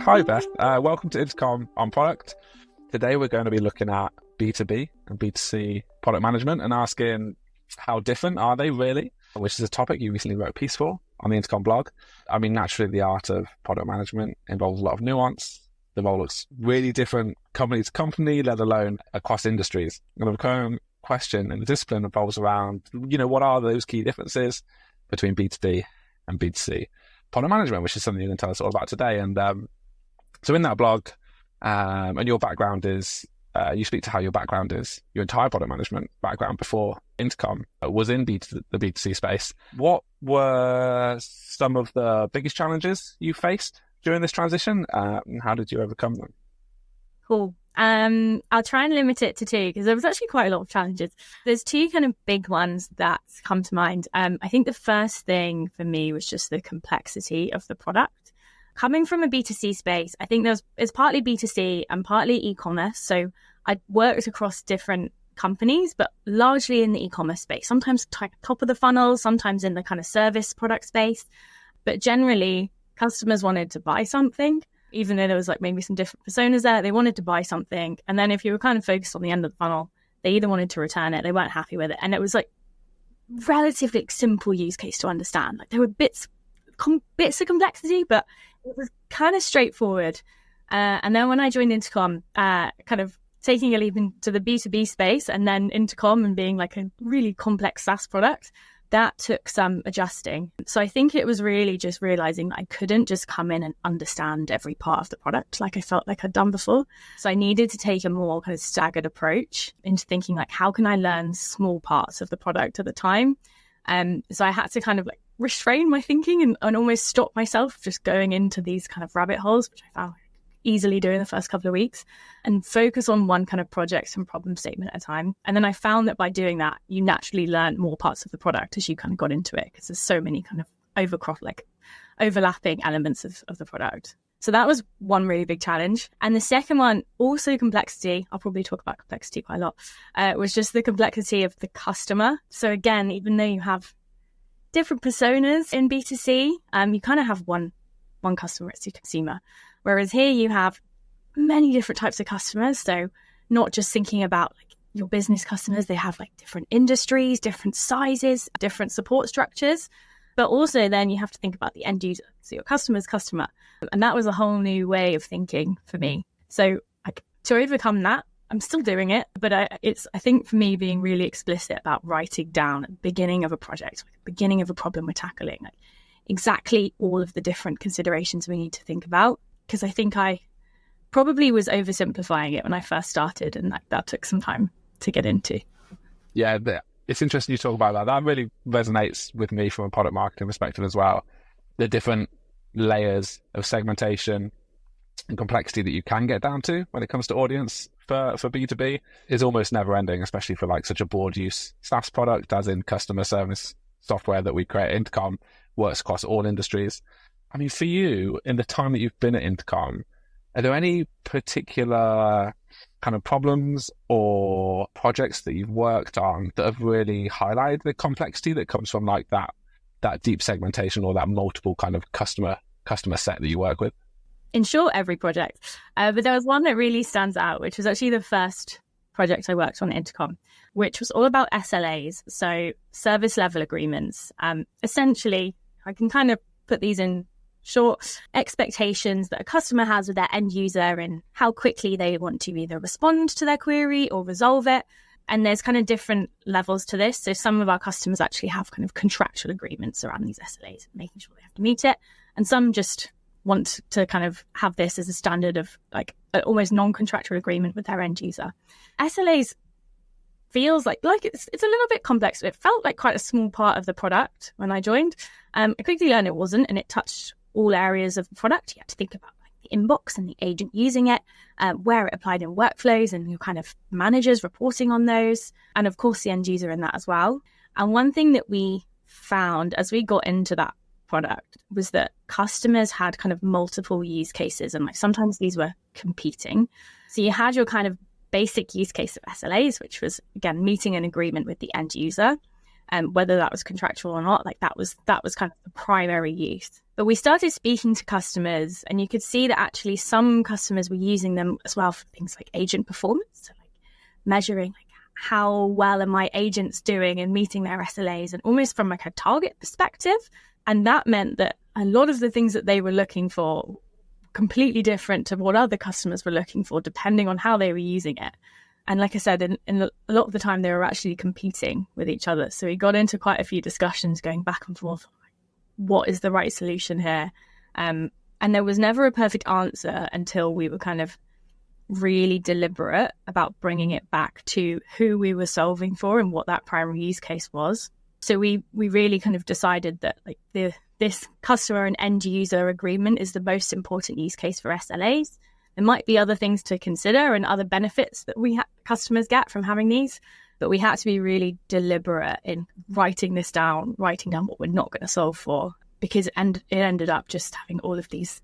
Hi Beth, welcome to Intercom on Product. Today we're going to be looking at B2B and B2C product management and asking how different are they really, which is a topic you recently wrote a piece for on the Intercom blog. I mean, naturally the art of product management involves a lot of nuance. The role looks really different company to company, let alone across industries. And the recurring question in the discipline revolves around, what are those key differences between B2B and B2C product management, which is something you're going to tell us all about today. And so in that blog, and your background is, you speak to how your background is, your entire product management background before Intercom was in the B2C space. What were some of the biggest challenges you faced during this transition, and how did you overcome them? Cool. I'll try and limit it to two because there was actually quite a lot of challenges. There's two kind of big ones that come to mind. I think the first thing for me was just the complexity of the product. Coming from a B2C space, I think it's partly B2C and partly e-commerce. So I worked across different companies, but largely in the e-commerce space, sometimes top of the funnel, sometimes in the kind of service product space. But generally, customers wanted to buy something, even though there was like maybe some different personas there. They wanted to buy something. And then if you were kind of focused on the end of the funnel, they either wanted to return it, they weren't happy with it. And it was like relatively simple use case to understand. Like there were bits of complexity, but it was kind of straightforward. And then when I joined Intercom, kind of taking a leap into the B2B space and then Intercom and being like a really complex SaaS product, that took some adjusting. So I think it was really just realizing that I couldn't just come in and understand every part of the product like I felt like I'd done before. So I needed to take a more kind of staggered approach into thinking like, how can I learn small parts of the product at the time? So I had to kind of like restrain my thinking and almost stop myself just going into these kind of rabbit holes, which I found easily doing the first couple of weeks, and focus on one kind of project and problem statement at a time. And then I found that by doing that, you naturally learn more parts of the product as you kind of got into it, because there's so many kind of overlapping elements of the product. So that was one really big challenge. And the second one, also complexity, I'll probably talk about complexity quite a lot, was just the complexity of the customer. So again, even though you have different personas in B2C, you kind of have one customer, it's your consumer. Whereas here you have many different types of customers. So not just thinking about like your business customers, they have like different industries, different sizes, different support structures. But also then you have to think about the end user, so your customer's customer. And that was a whole new way of thinking for me. So to overcome that, I'm still doing it, but I think for me being really explicit about writing down at the beginning of a project, like the beginning of a problem we're tackling, like exactly all of the different considerations we need to think about. Because I think I probably was oversimplifying it when I first started, and that took some time to get into. Yeah, it's interesting you talk about that. That really resonates with me from a product marketing perspective as well. The different layers of segmentation and complexity that you can get down to when it comes to audience for B2B is almost never ending, especially for like such a broad use SaaS product, as in customer service software that we create. Intercom works across all industries. I mean, for you, in the time that you've been at Intercom, are there any particular kind of problems or projects that you've worked on that have really highlighted the complexity that comes from like that deep segmentation or that multiple kind of customer set that you work with? In short, every project. But there was one that really stands out, which was actually the first project I worked on at Intercom, which was all about SLAs, so service level agreements. Essentially, I can kind of put these in short, expectations that a customer has with their end user and how quickly they want to either respond to their query or resolve it. And there's kind of different levels to this. So some of our customers actually have kind of contractual agreements around these SLAs, making sure they have to meet it. And some just want to kind of have this as a standard of like an almost non-contractual agreement with their end user. SLAs feels like it's a little bit complex. It felt like quite a small part of the product when I joined. I quickly learned it wasn't, and it touched all areas of the product. You had to think about like the inbox and the agent using it, where it applied in workflows and your kind of managers reporting on those, and of course the end user in that as well. And one thing that we found as we got into that product was that customers had kind of multiple use cases, and like sometimes these were competing. So you had your kind of basic use case of SLAs, which was again meeting an agreement with the end user. whether that was contractual or not. Like that was kind of the primary use. But we started speaking to customers, and you could see that actually some customers were using them as well for things like agent performance, so like measuring like how well are my agents doing and meeting their SLAs, and almost from like a target perspective. And that meant that a lot of the things that they were looking for completely different to what other customers were looking for, depending on how they were using it. And like I said, in a lot of the time, they were actually competing with each other. So we got into quite a few discussions going back and forth. What is the right solution here? And there was never a perfect answer until we were kind of really deliberate about bringing it back to who we were solving for and what that primary use case was. So we really kind of decided that like this customer and end user agreement is the most important use case for SLAs. There might be other things to consider and other benefits that customers get from having these, but we had to be really deliberate in writing down what we're not going to solve for, because it ended up just having all of these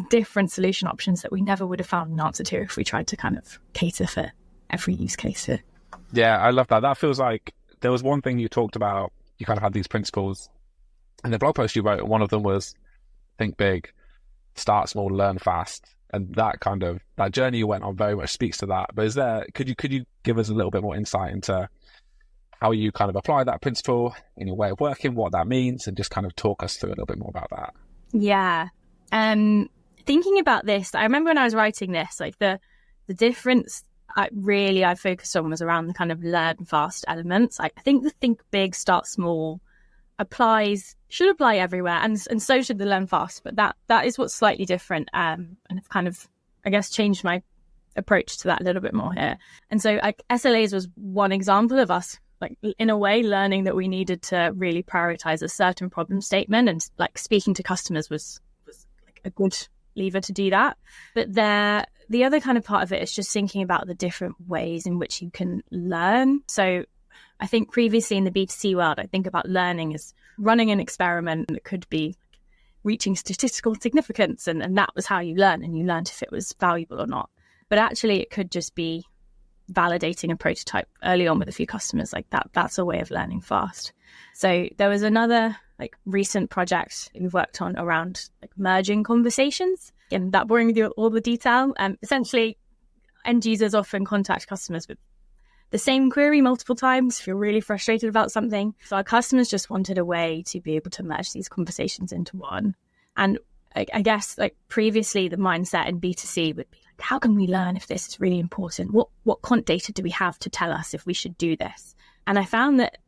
different solution options that we never would have found an answer to if we tried to kind of cater for every use case here. Yeah, I love that. That feels like there was one thing you talked about. You kind of had these principles in the blog post you wrote. One of them was think big, start small, learn fast. And that journey you went on very much speaks to that. But could you give us a little bit more insight into how you kind of apply that principle in your way of working, what that means, and just kind of talk us through a little bit more about that? Yeah. Thinking about this, I remember when I was writing this, like the difference I focused on was around the kind of learn fast elements. I think the think big, start small should apply everywhere, and so should the learn fast. But that is what's slightly different, and I've kind of, I guess, changed my approach to that a little bit more here. And so SLAs was one example of us, like in a way, learning that we needed to really prioritize a certain problem statement, and like speaking to customers was like a good lever to do that. But the other kind of part of it is just thinking about the different ways in which you can learn. So I think previously in the B2C world, I think about learning as running an experiment that could be reaching statistical significance, and that was how you learn, and you learned if it was valuable or not. But actually it could just be validating a prototype early on with a few customers. Like that's a way of learning fast. So there was another like recent project we've worked on around like merging conversations, and that boring with you all the detail. Essentially end users often contact customers with the same query multiple times, feel really frustrated about something. So our customers just wanted a way to be able to merge these conversations into one. And I guess like previously the mindset in B2C would be like, how can we learn if this is really important? What quant data do we have to tell us if we should do this? And I found that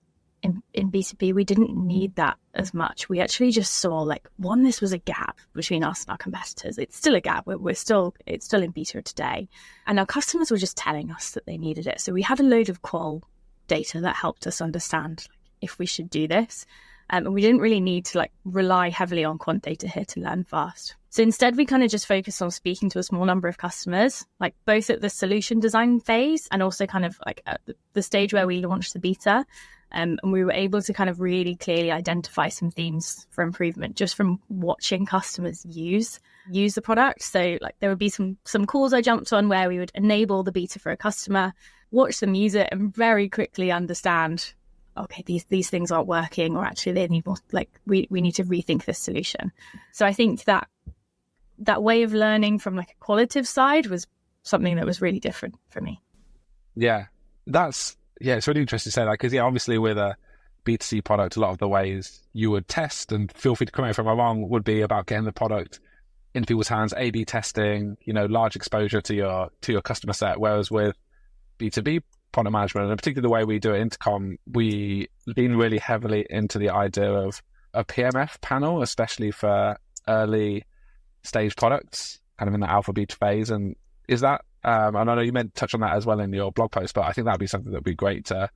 in B2B, we didn't need that as much. We actually just saw like, one, this was a gap between us and our competitors. It's still a gap. It's still in beta today. And our customers were just telling us that they needed it. So we had a load of qual data that helped us understand like, if we should do this. And we didn't really need to like rely heavily on quant data here to learn fast. So instead, we kind of just focused on speaking to a small number of customers, like both at the solution design phase and also kind of like at the stage where we launched the beta. And we were able to kind of really clearly identify some themes for improvement just from watching customers use the product. So like there would be some calls I jumped on where we would enable the beta for a customer, watch them use it, and very quickly understand, okay, these things aren't working, or actually they need more, like we need to rethink this solution. So I think that way of learning from like a qualitative side was something that was really different for me. Yeah, it's really interesting to say that, because obviously with a B2C product, a lot of the ways you would test, and feel free to correct me if I'm wrong, would be about getting the product in people's hands, A/B testing, large exposure to your customer set. Whereas with B2B product management, and particularly the way we do it, Intercom, we lean really heavily into the idea of a PMF panel, especially for early stage products, kind of in the alpha beta phase. And is that and I know you meant to touch on that as well in your blog post, but I think that'd be something that'd be great to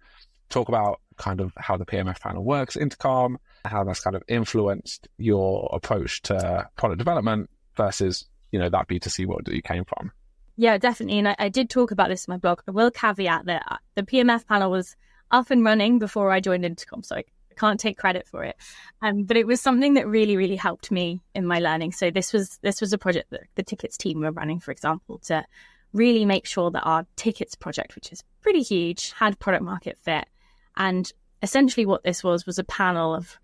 talk about, kind of how the PMF panel works, Intercom, how that's kind of influenced your approach to product development versus, that B2C world that you came from. Yeah, definitely. And I did talk about this in my blog. I will caveat that the PMF panel was up and running before I joined Intercom, so I can't take credit for it. But it was something that really, really helped me in my learning. So this was a project that the tickets team were running, for example, to really make sure that our tickets project, which is pretty huge, had product market fit. And essentially what this was a panel of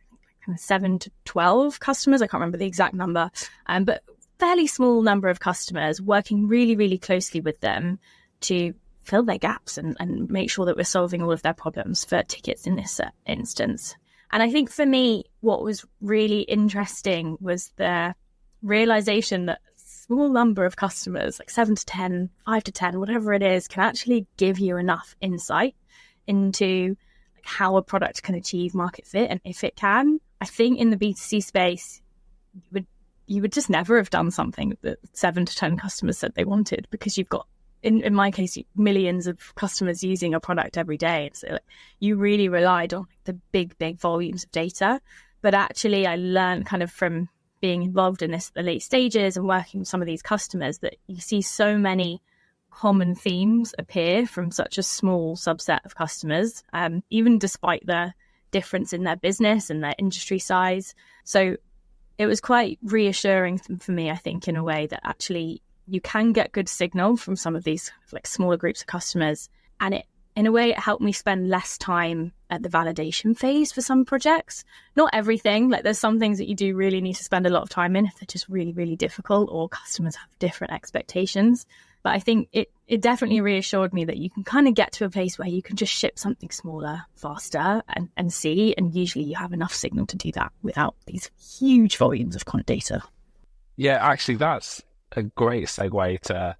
kind of 7 to 12 customers. I can't remember the exact number, but fairly small number of customers, working really, really closely with them to fill their gaps and make sure that we're solving all of their problems for tickets in this instance. And I think for me, what was really interesting was the realization that a small number of customers, like 7 to 10, 5 to 10, whatever it is, can actually give you enough insight into like how a product can achieve market fit. And if it can, I think in the B2C space, you would just never have done something that 7 to 10 customers said they wanted, because you've got, in my case, millions of customers using a product every day. So like, you really relied on the big volumes of data. But actually, I learned kind of from being involved in this at the late stages and working with some of these customers that you see so many common themes appear from such a small subset of customers, even despite the difference in their business and their industry size. So it was quite reassuring for me, I think, in a way that actually you can get good signal from some of these like smaller groups of customers. And it, in a way, it helped me spend less time at the validation phase for some projects. Not everything, like there's some things that you do really need to spend a lot of time in if they're just really, really difficult or customers have different expectations. But I think it definitely reassured me that you can kind of get to a place where you can just ship something smaller, faster and see. And usually you have enough signal to do that without these huge volumes of data. Yeah, actually, that's a great segue to,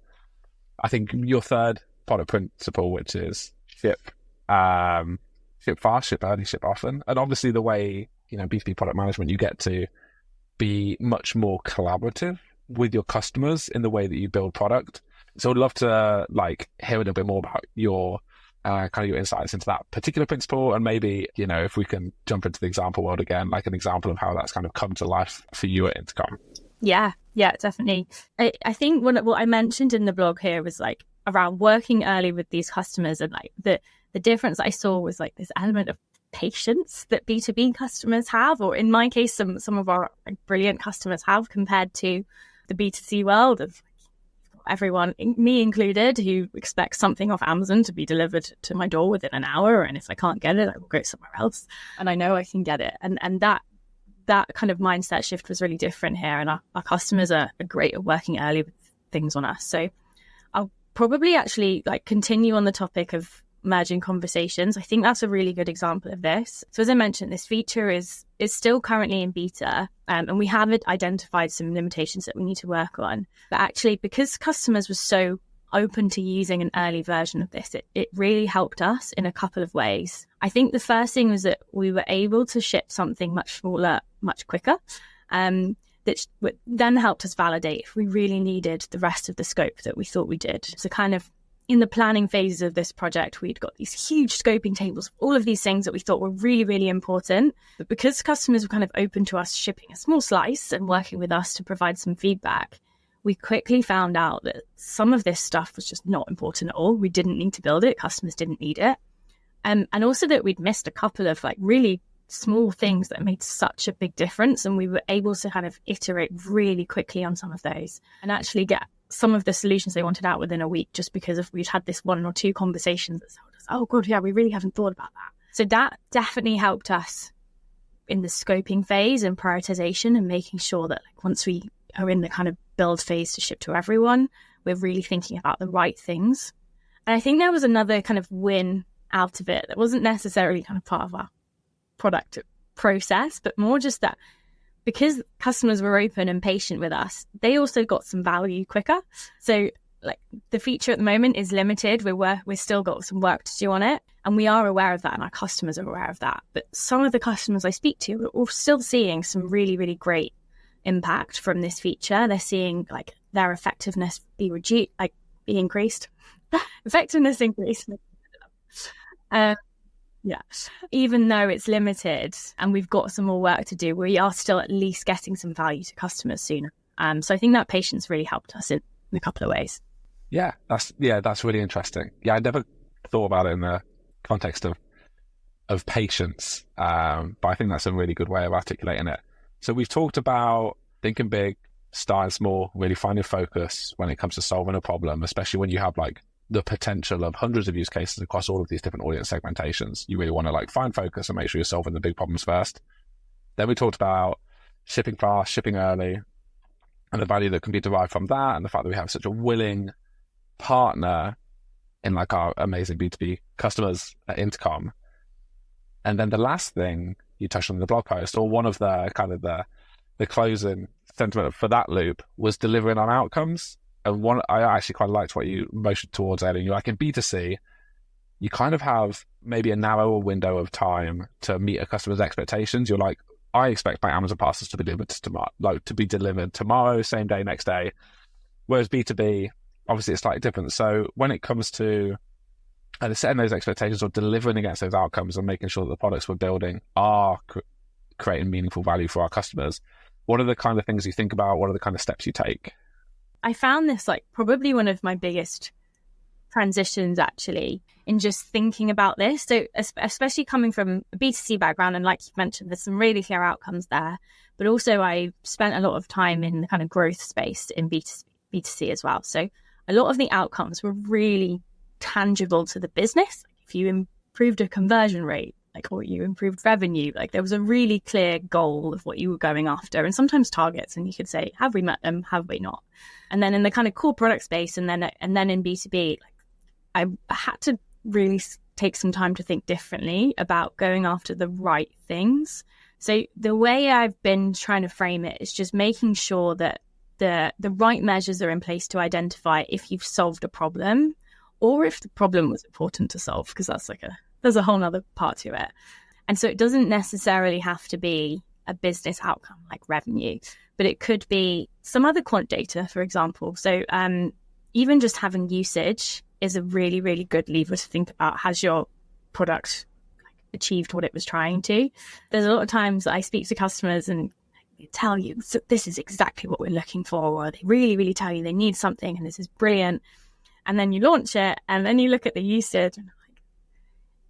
I think, your third product principle, which is ship fast, ship early, ship often. And obviously the way, B2B product management, you get to be much more collaborative with your customers in the way that you build product. So I'd love to hear a little bit more about your kind of your insights into that particular principle, and maybe, if we can jump into the example world again, like an example of how that's kind of come to life for you at Intercom. Yeah, definitely. I think what I mentioned in the blog here was like around working early with these customers, and like the difference I saw was like this element of patience that B2B customers have, or in my case, some of our brilliant customers have, compared to the B2C world of everyone, me included, who expects something off Amazon to be delivered to my door within an hour. And if I can't get it, I will go somewhere else. And I know I can get it. And that kind of mindset shift was really different here. And our customers are great at working early with things on us. So I'll probably actually continue on the topic of merging conversations. I think that's a really good example of this. So as I mentioned, this feature is still currently in beta, and we have identified some limitations that we need to work on. But actually, because customers were so open to using an early version of this, it really helped us in a couple of ways. I think the first thing was that we were able to ship something much smaller, much quicker, that then helped us validate if we really needed the rest of the scope that we thought we did. So kind of in the planning phases of this project, we'd got these huge scoping tables, all of these things that we thought were really, really important. But because customers were kind of open to us shipping a small slice and working with us to provide some feedback, we quickly found out that some of this stuff was just not important at all. We didn't need to build it. Customers didn't need it. And also that we'd missed a couple of really small things that made such a big difference. And we were able to kind of iterate really quickly on some of those and actually get some of the solutions they wanted out within a week, just because we'd had this 1 or 2 conversations that told us, oh God, yeah, we really haven't thought about that. So that definitely helped us in the scoping phase and prioritization, and making sure that once we are in the kind of build phase to ship to everyone, we're really thinking about the right things. And I think there was another kind of win out of it that wasn't necessarily kind of part of our product process, but more just that because customers were open and patient with us, they also got some value quicker. So the feature at the moment is limited. We've still got some work to do on it, and we are aware of that, and our customers are aware of that. But some of the customers I speak to are still seeing some really, really great impact from this feature. They're seeing their effectiveness be increased. Effectiveness increased. Yeah, even though it's limited and we've got some more work to do, we are still at least getting some value to customers sooner. So I think that patience really helped us in a couple of ways. Yeah, that's really interesting. Yeah, I never thought about it in the context of patience, but I think that's a really good way of articulating it. So we've talked about thinking big, starting small, really finding focus when it comes to solving a problem, especially when you have the potential of hundreds of use cases across all of these different audience segmentations. You really want to like find focus and make sure you're solving the big problems first. Then we talked about shipping fast, shipping early, and the value that can be derived from that, and the fact that we have such a willing partner in like our amazing B2B customers at Intercom. And then the last thing you touched on in the blog post, or one of the kind of the closing sentiment for that loop, was delivering on outcomes. And one, I actually quite liked what you motioned towards earlier. You're like, in B2C, you kind of have maybe a narrower window of time to meet a customer's expectations. You're like, I expect my Amazon parcels to be delivered tomorrow, tomorrow, same day, next day. Whereas B2B, obviously, it's slightly different. So when it comes to setting those expectations or delivering against those outcomes and making sure that the products we're building are creating meaningful value for our customers, what are the kind of things you think about? What are the kind of steps you take? I found this like probably one of my biggest transitions actually in just thinking about this. So especially coming from a B2C background, and like you mentioned, there's some really clear outcomes there, but also I spent a lot of time in the kind of growth space in B2C as well. So a lot of the outcomes were really tangible to the business. If you improved a conversion rate, or you improved revenue, there was a really clear goal of what you were going after, and sometimes targets, and you could say, have we met them, have we not? And then in the kind of core product space, and then in B2B, I had to really take some time to think differently about going after the right things. So the way I've been trying to frame it is just making sure that the right measures are in place to identify if you've solved a problem, or if the problem was important to solve, because there's a whole other part to it. And so it doesn't necessarily have to be a business outcome like revenue, but it could be some other quant data, for example. So even just having usage is a really, really good lever to think about. Has your product achieved what it was trying to? There's a lot of times I speak to customers and they tell you, so this is exactly what we're looking for, or they really, really tell you they need something and this is brilliant. And then you launch it and then you look at the usage and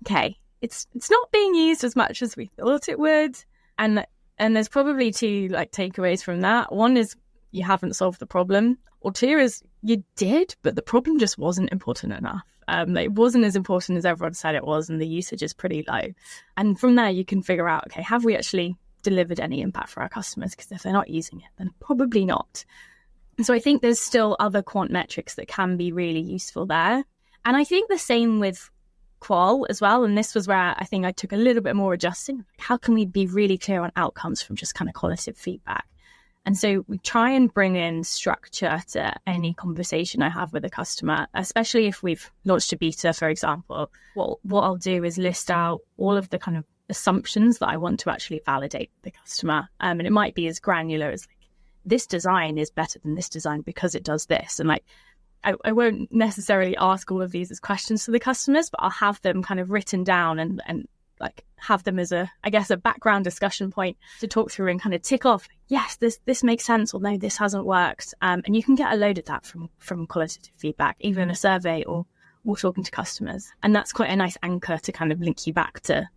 okay, it's not being used as much as we thought it would. And there's probably two takeaways from that. One is you haven't solved the problem, or two is you did, but the problem just wasn't important enough. It wasn't as important as everyone said it was, and the usage is pretty low. And from there, you can figure out, okay, have we actually delivered any impact for our customers? Because if they're not using it, then probably not. And so I think there's still other quant metrics that can be really useful there. And I think the same with qual as well. And this was where I think I took a little bit more adjusting. How can we be really clear on outcomes from just kind of qualitative feedback? And so we try and bring in structure to any conversation I have with a customer, especially if we've launched a beta, for example. What I'll do is list out all of the kind of assumptions that I want to actually validate the customer. And it might be as granular as this design is better than this design because it does this. And I won't necessarily ask all of these as questions to the customers, but I'll have them kind of written down and have them as a background discussion point to talk through and kind of tick off, yes, this makes sense, or no, this hasn't worked. And you can get a load of that from qualitative feedback, either in a survey or talking to customers. And that's quite a nice anchor to kind of link you back to,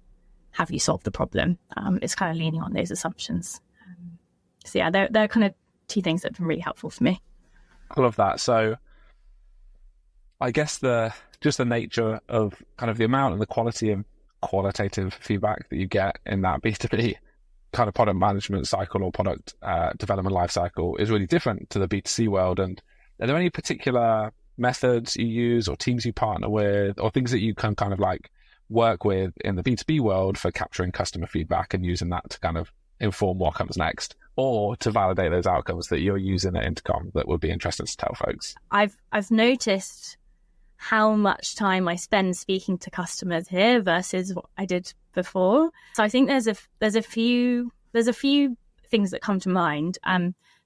have you solved the problem? It's kind of leaning on those assumptions. So yeah, they're kind of two things that have been really helpful for me. I love that. So I guess the nature of kind of the amount and the quality of qualitative feedback that you get in that B2B kind of product management cycle or product development life cycle is really different to the B2C world. And are there any particular methods you use or teams you partner with or things that you can kind of work with in the B2B world for capturing customer feedback and using that to kind of inform what comes next, or to validate those outcomes that you're using at Intercom that would be interesting to tell folks? I've noticed how much time I spend speaking to customers here versus what I did before. So I think there's a few things that come to mind.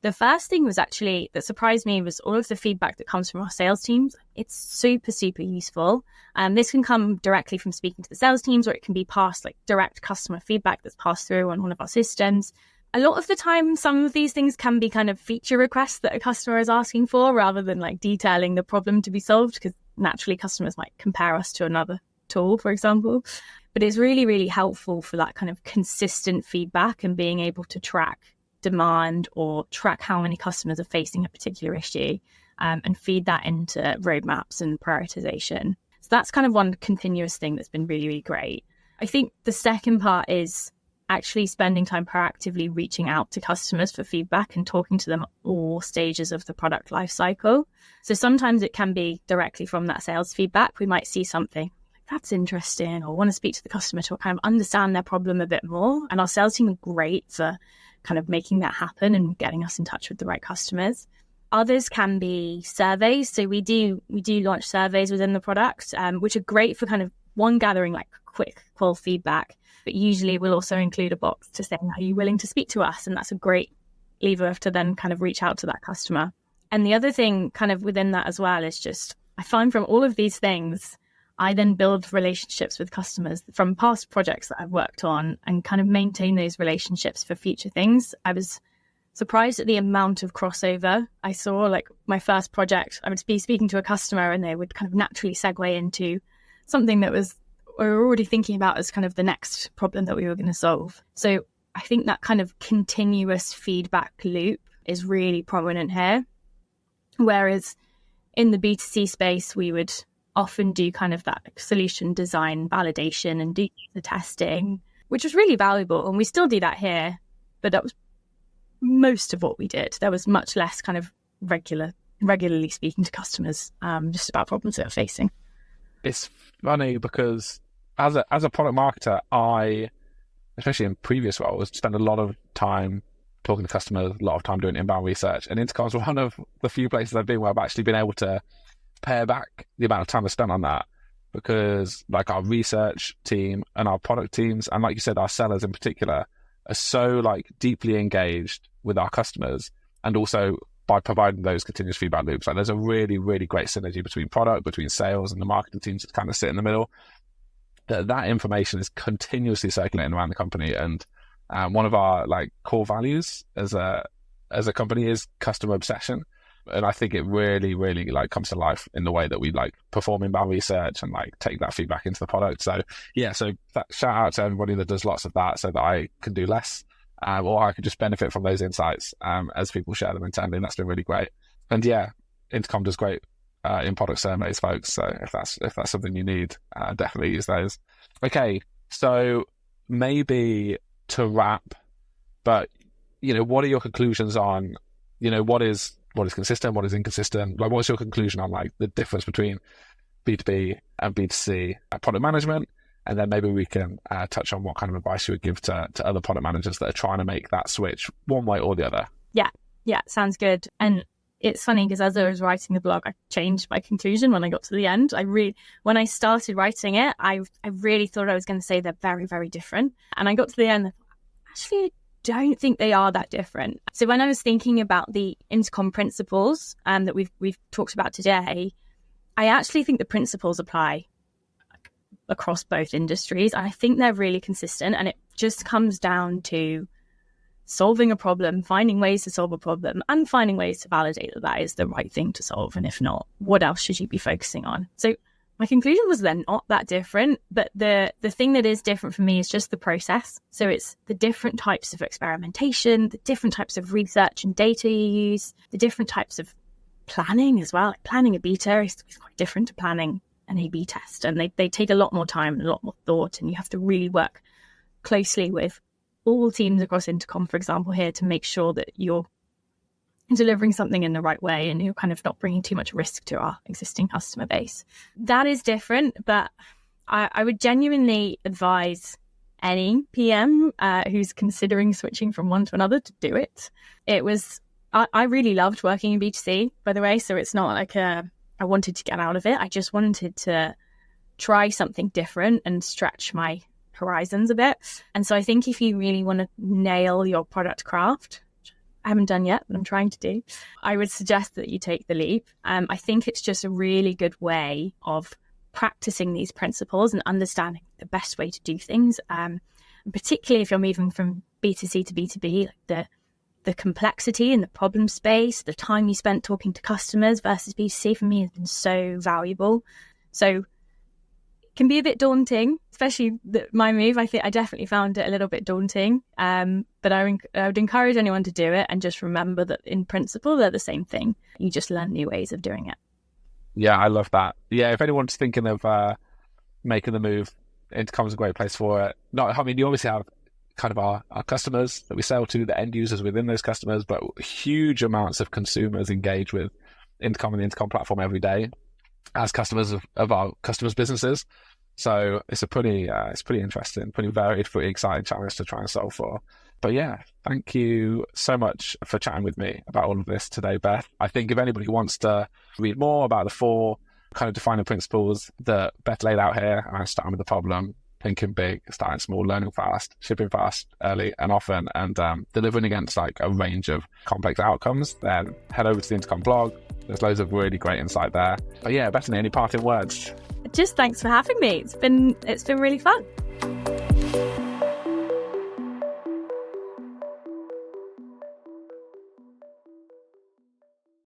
The first thing was actually that surprised me was all of the feedback that comes from our sales teams. It's super, super useful. This can come directly from speaking to the sales teams, or it can be passed direct customer feedback that's passed through on one of our systems. A lot of the time, some of these things can be kind of feature requests that a customer is asking for rather than detailing the problem to be solved, because naturally customers might compare us to another tool, for example. But it's really, really helpful for that kind of consistent feedback and being able to track demand or track how many customers are facing a particular issue. and feed that into roadmaps and prioritization. So that's kind of one continuous thing that's been really, really great. I think the second part is actually spending time proactively reaching out to customers for feedback and talking to them at all stages of the product lifecycle. So sometimes it can be directly from that sales feedback. We might see something that's interesting or want to speak to the customer to kind of understand their problem a bit more. And our sales team are great for kind of making that happen and getting us in touch with the right customers. Others can be surveys. So we do launch surveys within the product, which are great for kind of gathering like quick qual feedback. But usually we'll also include a box to say, are you willing to speak to us? And that's a great lever to then kind of reach out to that customer. And the other thing kind of within that as well is just, I find from all of these things, I then build relationships with customers from past projects that I've worked on and kind of maintain those relationships for future things. I was surprised at the amount of crossover I saw. Like my first project, I would be speaking to a customer and they would kind of naturally segue into something that we were already thinking about as kind of the next problem that we were going to solve. So I think that kind of continuous feedback loop is really prominent here. Whereas in the B2C space, we would often do kind of that solution design validation and do the testing, which was really valuable. And we still do that here, but that was most of what we did. There was much less kind of regularly speaking to customers just about problems they're facing. It's funny because as a product marketer, I, especially in previous roles, spend a lot of time talking to customers, a lot of time doing inbound research. And Intercom's one of the few places I've been where I've actually been able to pare back the amount of time I spent on that, because like our research team and our product teams, and like you said, our sellers in particular, are so like deeply engaged with our customers, and also by providing those continuous feedback loops. Like there's a really, really great synergy between product, between sales and the marketing teams that kind of sit in the middle. That information is continuously circulating around the company, and one of our like core values as a company is customer obsession, and I think it really, really like comes to life in the way that we like perform inbound research and like take that feedback into the product. So yeah, so that shout out to everybody that does lots of that, so that I can do less, or I can just benefit from those insights as people share them internally, and that's been really great. And yeah, Intercom does great in product surveys, folks. So if that's something you need, definitely use those. Okay, so maybe to wrap, but what are your conclusions on, what is consistent, what is inconsistent? Like, what's your conclusion on like the difference between B2B and B2C product management? And then maybe we can touch on what kind of advice you would give to other product managers that are trying to make that switch one way or the other. Yeah, sounds good. And it's funny because as I was writing the blog, I changed my conclusion when I got to the end. When I started writing it, I really thought I was going to say they're very, very different. And I got to the end, actually, I don't think they are that different. So when I was thinking about the Intercom principles that we've talked about today, I actually think the principles apply across both industries. I think they're really consistent, and it just comes down to solving a problem, finding ways to solve a problem, and finding ways to validate that is the right thing to solve. And if not, what else should you be focusing on? So my conclusion was they're not that different, but the thing that is different for me is just the process. So it's the different types of experimentation, the different types of research and data you use, the different types of planning as well. Like planning a beta is quite different to planning an A/B test, and they take a lot more time and a lot more thought, and you have to really work closely with all teams across Intercom, for example, here to make sure that you're delivering something in the right way and you're kind of not bringing too much risk to our existing customer base. That is different, but I would genuinely advise any PM who's considering switching from one to another to do it. I really loved working in B2C, by the way, so it's not like I wanted to get out of it. I just wanted to try something different and stretch my horizons a bit. And so I think if you really want to nail your product craft, which I haven't done yet, but I'm trying to do, I would suggest that you take the leap. I think it's just a really good way of practicing these principles and understanding the best way to do things. Particularly if you're moving from B2C to B2B, like the complexity and the problem space, the time you spent talking to customers versus B2C for me has been so valuable. So can be a bit daunting, especially my move. I think I definitely found it a little bit daunting. But I would encourage anyone to do it, and just remember that in principle, they're the same thing. You just learn new ways of doing it. Yeah, I love that. Yeah, if anyone's thinking of making the move, Intercom's a great place for it. You obviously have kind of our customers that we sell to, the end users within those customers, but huge amounts of consumers engage with Intercom and the Intercom platform every day as customers of our customers' businesses. So it's a pretty interesting, pretty varied, pretty exciting challenge to try and solve for. But yeah, thank you so much for chatting with me about all of this today, Beth. I think if anybody wants to read more about the 4 kind of defining principles that Beth laid out here, starting with the problem, thinking big, starting small, learning fast, shipping fast, early and often, and delivering against like a range of complex outcomes, then head over to the Intercom blog. There's loads of really great insight there. But yeah, Bethany, any parting words? Just thanks for having me. It's been really fun.